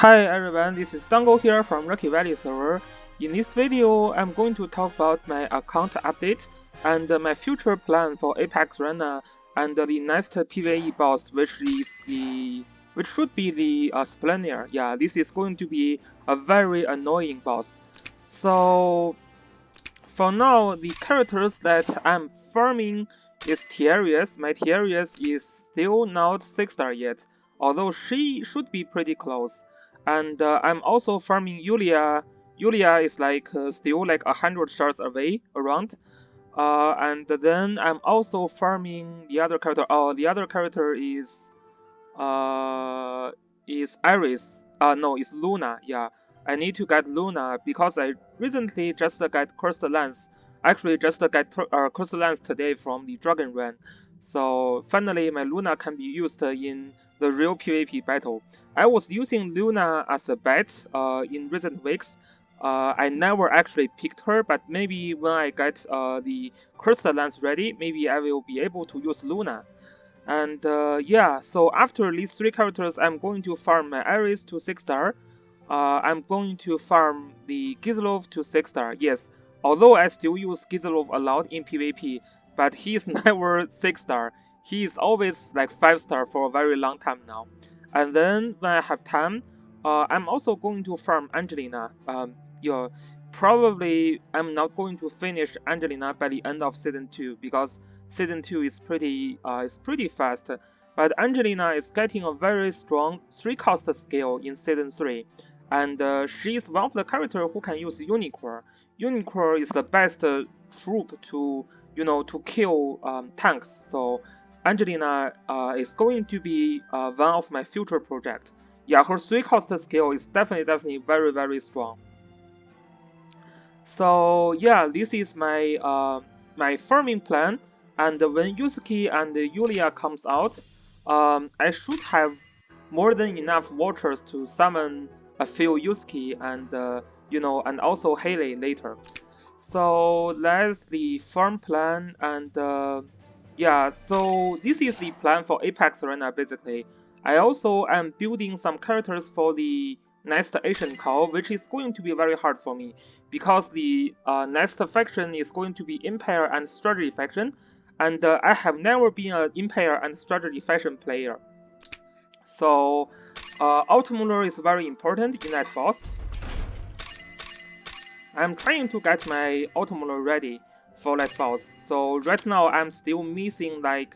Hi everyone, this is Dango here from Rocky Valley server. In this video, I'm going to talk about my account update and my future plan for Apex Arena and the next PvE boss, which should be the Splendor. Yeah, this is going to be a very annoying boss. So for now, the characters that I'm farming is Tiarius. My Tiarius is still not 6-star yet, although she should be pretty close. And I'm also farming Yulia. Yulia is like still like 100 stars away around. And then I'm also farming the other character. Oh, the other character uh, is Iris. No, it's Luna. Yeah, I need to get Luna because I recently just got Cursed Lance. Actually, just got Cursed Lance today from the Dragon Run. So finally, my Luna can be used in the real PvP battle. I was using Luna as a bet in recent weeks. I never actually picked her, but maybe when I get the Cursed Lance ready, maybe I will be able to use Luna. And yeah, so after these three characters, I'm going to farm my Iris to 6-star. I'm going to farm the Gizlov to 6-star. Yes, although I still use Gizlov a lot in PvP, but he's never 6-star. He is always like 5-star for a very long time now. And then when I have time, I'm also going to farm Angelina. Yeah, probably I'm not going to finish Angelina by the end of season 2 because season 2 is pretty fast, but Angelina is getting a very strong 3-cost skill in season 3, and she is one of the characters who can use Unicorn. Unicorn is the best troop to to kill tanks. So Angelina is going to be one of my future projects. Yeah, her 3-cost skill is definitely very strong. So yeah, this is my farming plan. And when Yusuke and Yulia comes out, I should have more than enough watchers to summon a few Yusuke and and also Haley later. So that's the farm plan, and yeah, so this is the plan for Apex Arena basically. I also am building some characters for the next Asian call, which is going to be very hard for me because the next faction is going to be Empire and Strategy faction, and I have never been an Empire and Strategy faction player. So Automuller is very important in that boss. I'm trying to get my Automuller ready for that boss. So right now I'm still missing like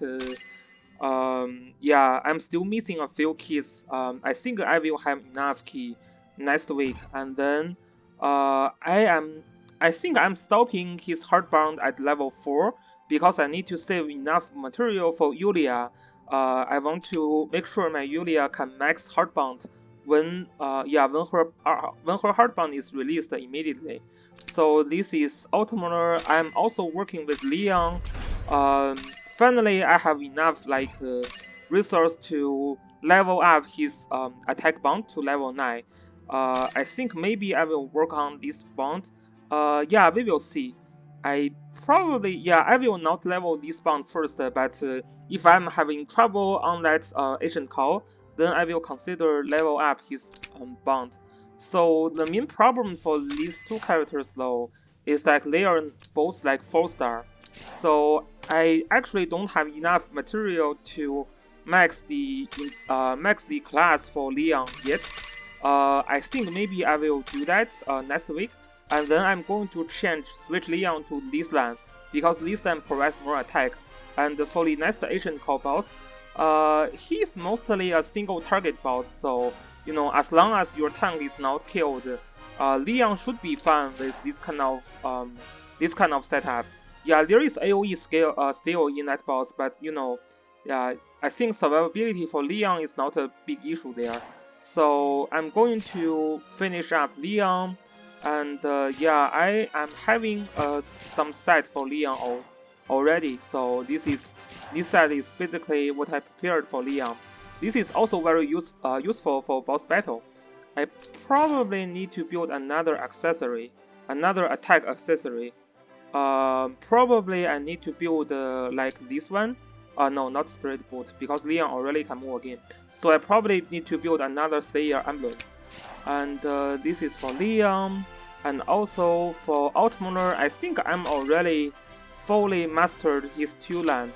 yeah, I'm still missing a few keys. I think I will have enough key next week, and then I think I'm stopping his Heartbound at level 4 because I need to save enough material for Yulia. I want to make sure my Yulia can max Heartbound when when her Heartbound is released immediately. So this is Automoner. I'm also working with Leon. Um, Finally, I have enough like resource to level up his attack bond to level 9. I think maybe I will work on this bond. Yeah, we will see. I probably, yeah, I will not level this bond first, but if I'm having trouble on that agent call, then I will consider level up his bond. So the main problem for these two characters though is that they are both like 4-star. So I actually don't have enough material to max the class for Leon yet. I think maybe I will do that next week, and then I'm going to switch Leon to Lislan because Lislan provides more attack. And for the next Asian call boss, he's mostly a single target boss, so as long as your tank is not killed, Leon should be fine with this kind of setup. Yeah, there is AoE scale still in that boss, but yeah, I think survivability for Leon is not a big issue there. So I'm going to finish up Leon, and yeah, I am having some set for Leon already. So this set is basically what I prepared for Leon. This is also very useful for boss battle. I probably need to build another accessory, another attack accessory. Probably I need to build like this one. No, not Spirit Boot, because Leon already can move again. So I probably need to build another Slayer emblem. and this is for Leon, and also for Altmuller. I think I'm already fully mastered his 2 land.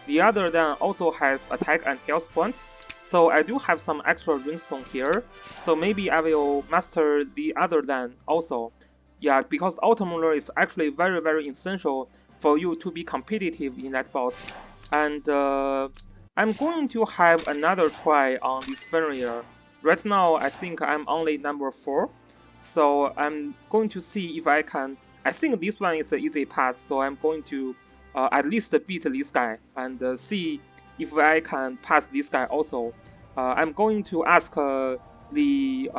The other Dan also has attack and health points, so I do have some extra runestone here, so maybe I will master the other Dan also. Yeah, because Altmuller is actually very essential for you to be competitive in that boss. And I'm going to have another try on this barrier. Right now, I think I'm only number 4, so I'm going to see if I can. I think this one is an easy pass, so I'm going to at least beat this guy and see if I can pass this guy also. I'm going to ask the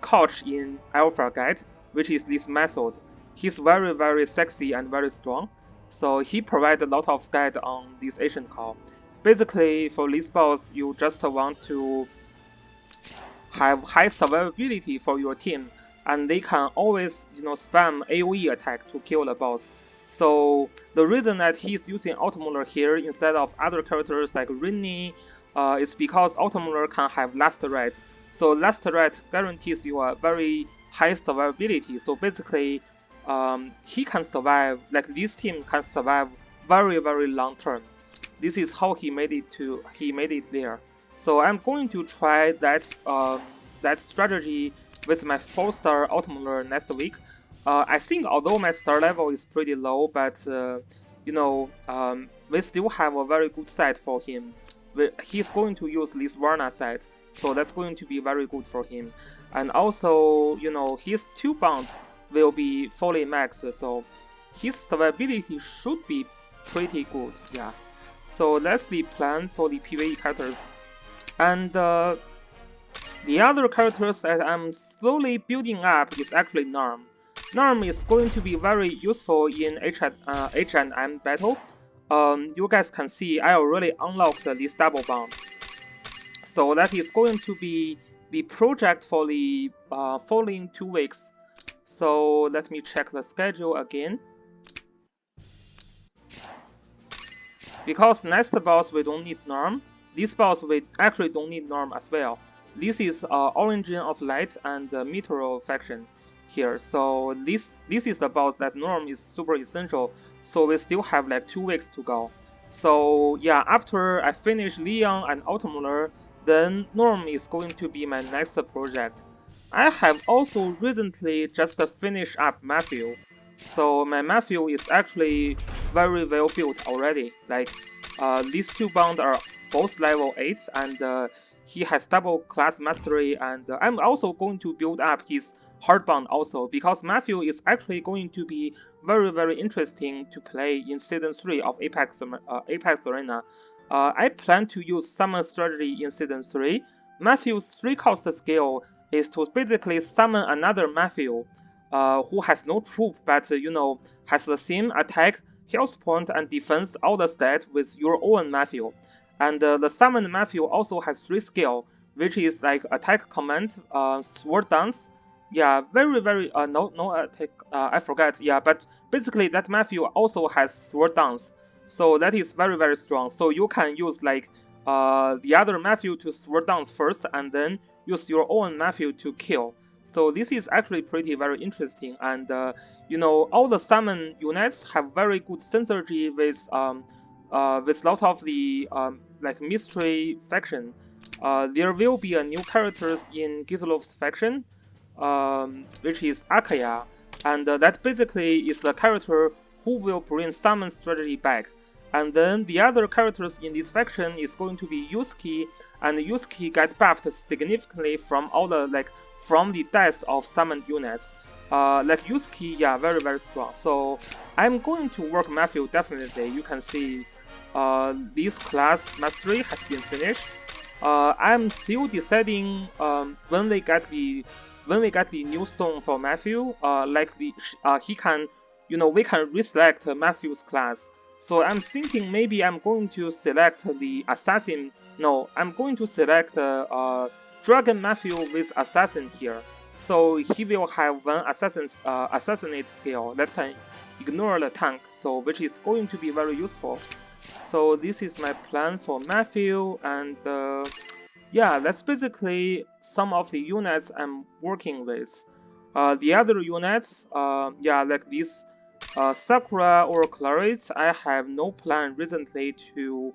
coach in Alpha Guide, which is this method. He's very sexy and very strong, so he provides a lot of guide on this Asian call. Basically, for this boss, you just want to have high survivability for your team, and they can always, spam AoE attack to kill the boss. So the reason that he's using Automuller here instead of other characters like Rinny is because Automuller can have Last Ride. So Last Ride guarantees you a very high survivability. So basically, he can survive, like this team can survive very long term. This is how he made it there. So I'm going to try that strategy with my 4-star Automuller next week. I think although my star level is pretty low, but we still have a very good set for him. He's going to use this Varna set, so that's going to be very good for him. And also, his 2 bounds will be fully maxed, so his survivability should be pretty good. Yeah. So that's the plan for the PvE characters. And the other characters that I'm slowly building up is actually Narm. Narm is going to be very useful in H&M battle. You guys can see I already unlocked this double bond. So that is going to be the project for the following 2 weeks. So let me check the schedule again. Because next boss we don't need Norm, this boss we actually don't need Norm as well. This is Origin of Light and Meteor faction here, so this is the boss that Norm is super essential, so we still have like 2 weeks to go. So yeah, after I finish Leon and Automuller, then Norm is going to be my next project. I have also recently just finished up Matthew. So my Matthew is actually very well built already. Like these 2 bonds are both level 8 and he has double class mastery, and I'm also going to build up his hard bond also, because Matthew is actually going to be very interesting to play in season 3 of Apex Arena. I plan to use summon strategy in season 3. Matthew's 3-cost skill is to basically summon another Matthew who has no troop but has the same attack, health point and defense all the stats with your own Matthew. And the summoned Matthew also has 3 skill, which is like attack command, sword dance. Yeah, very no attack. I forgot. Yeah, but basically that Matthew also has sword dance, so that is very strong. So you can use like the other Matthew to sword dance first, and then use your own Matthew to kill. So this is actually very interesting, and all the summon units have very good synergy with lot of the like mystery faction. There will be a new characters in Gizlov's faction, which is Akaya, and that basically is the character who will bring summon strategy back. And then the other characters in this faction is going to be Yusuke, and Yusuke got buffed significantly from all the from the death of summoned units. Like Yusuke, yeah, very strong. So I'm going to work Matthew definitely. You can see this class mastery has been finished. I'm still deciding when we get the new stone for Matthew. He can, we can reselect Matthew's class. So I'm thinking maybe I'm going to select the assassin. No, I'm going to select Dragon Matthew with assassin here. So he will have one assassinate skill that can ignore the tank, so which is going to be very useful. So this is my plan for Matthew, and yeah, that's basically some of the units I'm working with. The other units, yeah, like this Sakura or Clarice, I have no plan recently to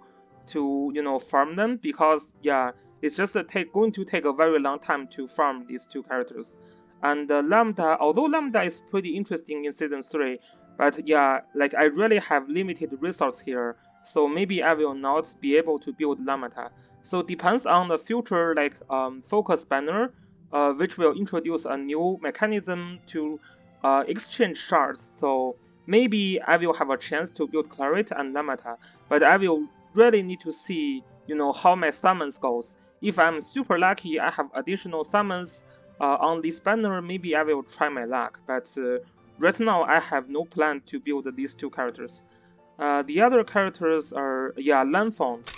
farm them because yeah, it's just going to take a very long time to farm these two characters. And Lambda, although Lambda is pretty interesting in season 3, but yeah, like I really have limited resource here, so maybe I will not be able to build Lambda. So depends on the future like focus banner, which will introduce a new mechanism to exchange shards. So maybe I will have a chance to build Claret and Lamata, but I will really need to see how my summons goes. If I'm super lucky, I have additional summons on this banner. Maybe I will try my luck, but right now I have no plan to build these two characters. The other characters are yeah Lanfont.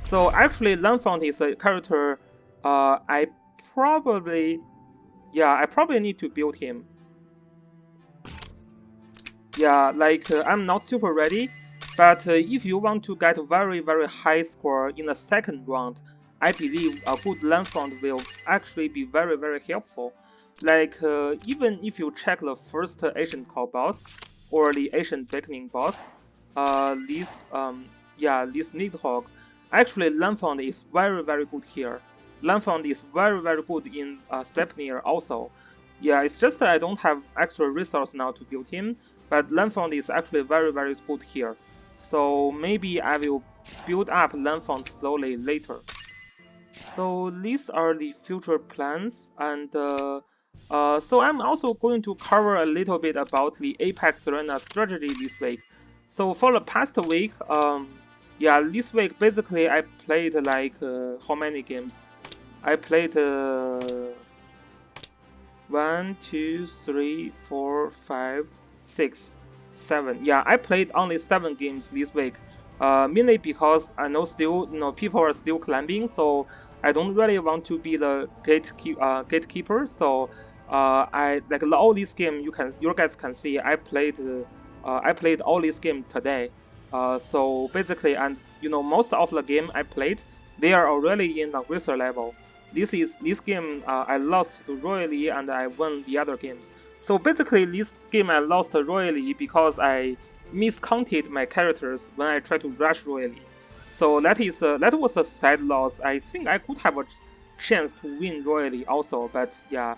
So actually, Lanfont is a character I probably I probably need to build him. Yeah, like I'm not super ready, but if you want to get very high score in the second round, I believe a good Lanfont will actually be very helpful. Like even if you check the first Asian Core boss or the Asian Beckoning boss, this Nidhogg, actually Lanfont is very good here. Lanfont is very good in Sleipnir also. Yeah, it's just that I don't have extra resource now to build him, but Lanfont is actually very good here. So maybe I will build up Lanfont slowly later. So these are the future plans, and so I'm also going to cover a little bit about the Apex Arena strategy this week. So for the past week, yeah, this week basically I played like how many games? I played 1, 2, 3, 4, 5, 6, 7. Yeah, I played only 7 games this week. Mainly because I know still, people are still climbing, so I don't really want to be the gatekeeper. So I like all these games you guys can see I played all these games today. So basically, and most of the game I played, they are already in the aggressor level. This game I lost to royally and I won the other games. So basically, this game I lost royally because I miscounted my characters when I tried to rush royally. So that was a sad loss. I think I could have a chance to win royally also, but yeah,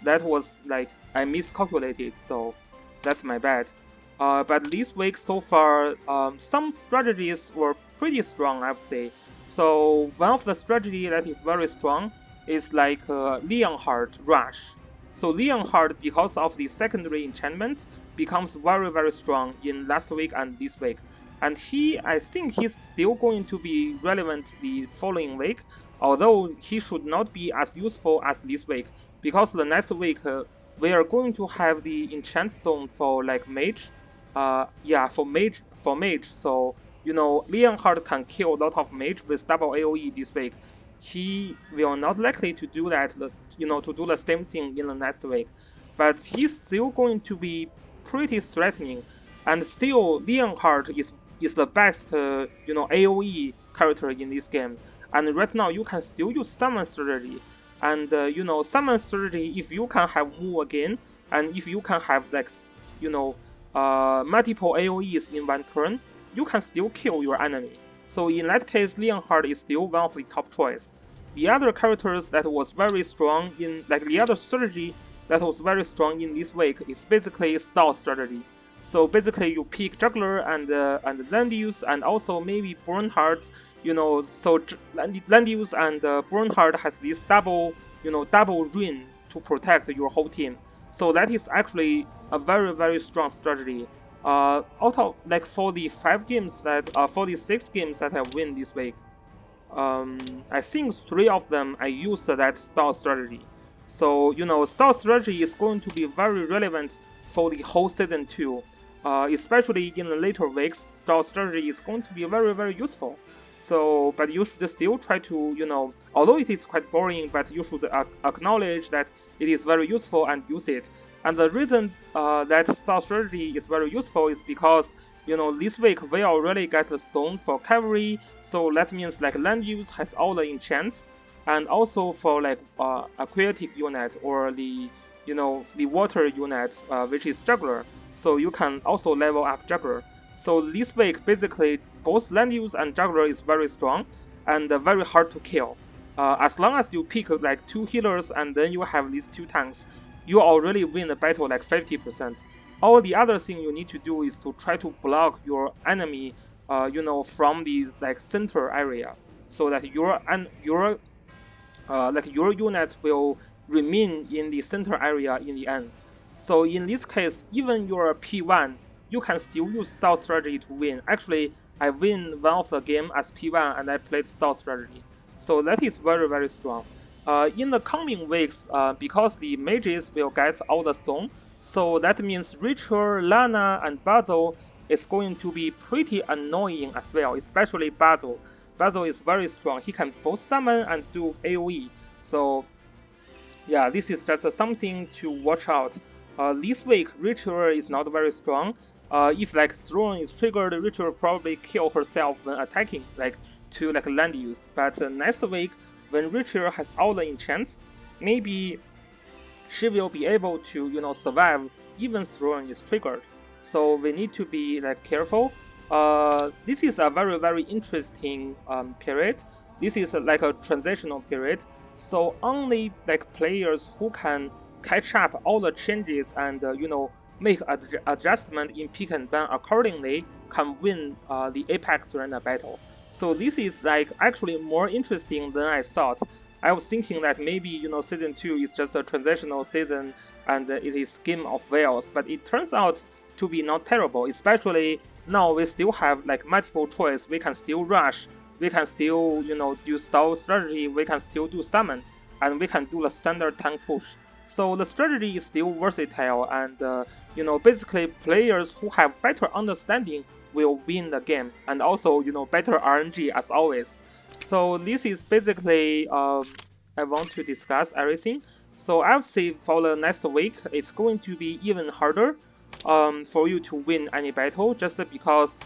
that was like I miscalculated. So that's my bad. But this week so far, some strategies were pretty strong, I would say. So one of the strategy that is very strong is like Leonhard Rush. So Leonhard, because of the secondary enchantment, becomes very strong in last week and this week. And I think he's still going to be relevant the following week, although he should not be as useful as this week, because the next week we are going to have the enchant stone for like mage. Yeah, for mage. So Leonhard can kill a lot of mage with double AOE this week. He will not likely to do that, to do the same thing in the next week. But he's still going to be pretty threatening, and still Leonhard is the best, AOE character in this game. And right now you can still use summon strategy, and summon strategy if you can have move again, and if you can have like multiple AOEs in one turn, you can still kill your enemy. So in that case, Leonhard is still one of the top choice. The other characters that was very strong in, like the other strategy that was very strong in this week is basically stall strategy. So basically you pick Juggler and Landius and also maybe Bernhard. So Landius and Bernhard has this double ruin to protect your whole team. So that is actually a very strong strategy. Out of like for the 6 games that I win this week, I think 3 of them I used that stall strategy. So stall strategy is going to be very relevant for the whole season 2. Especially in the later weeks, stall strategy is going to be very useful. So, but you should still try to, although it is quite boring, but you should acknowledge that it is very useful and use it. And the reason that stall strategy is very useful is because, this week we already get the stone for cavalry, so that means like land use has all the enchants, and also for like aquatic unit or the water unit, which is juggler. So you can also level up juggler. So this week basically both land use and juggler is very strong and very hard to kill. As long as you pick like 2 healers and then you have these 2 tanks, you already win the battle like 50%. All the other thing you need to do is to try to block your enemy, from the like center area, so that your units will remain in the center area in the end. So in this case, even you're a P1, you can still use stealth strategy to win. Actually, I win one of the game as P1 and I played stealth strategy. So that is very, very strong. In the coming weeks, because the mages will get all the stone, so that means Rachel, Lana, and Basil is going to be pretty annoying as well, especially Basil. Basil is very strong. He can both summon and do AoE. So yeah, this is just something to watch out. This week, Rachel is not very strong. If like Throne is triggered, Rachel will probably kill herself when attacking, like to like land use. But next week, when Rachel has all the enchants, maybe she will be able to survive even Throne is triggered. So we need to be like careful. This is a very, very interesting period. This is like a transitional period. So only like players who can catch up all the changes and make adjustment in pick and ban accordingly can win the Apex Arena battle. So this is like actually more interesting than I thought. I was thinking that maybe season 2 is just a transitional season and it is Game of Whales, but it turns out to be not terrible. Especially now we still have like multiple choice. We can still rush, we can still do stealth strategy, we can still do summon, and we can do the standard tank push. So the strategy is still versatile, and basically players who have better understanding will win the game, and also better RNG as always. So this is basically I want to discuss everything. So I would say for the next week it's going to be even harder for you to win any battle, just because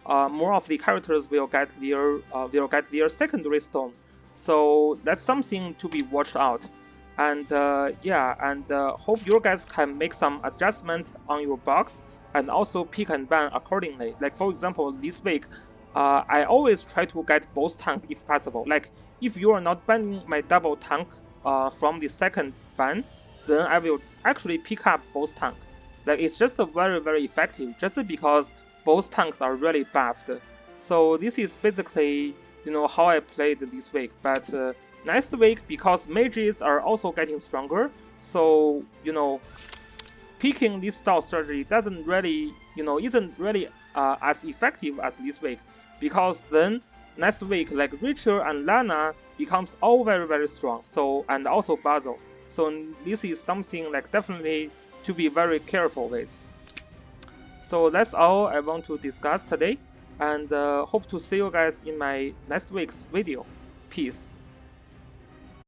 more of the characters will get their secondary stone. So that's something to be watched out. And hope you guys can make some adjustments on your box and also pick and ban accordingly. Like for example, this week, I always try to get both tank if possible. Like if you are not banning my double tank from the second ban, then I will actually pick up both tank. Like it's just very, very effective, just because both tanks are really buffed. So this is basically how I played this week. But next week, because mages are also getting stronger, so picking this style strategy isn't really as effective as this week, because then next week like Rachel and Lana becomes all very, very strong. So, and also Basil. So this is something like definitely to be very careful with. So that's all I want to discuss today, and hope to see you guys in my next week's video. Peace.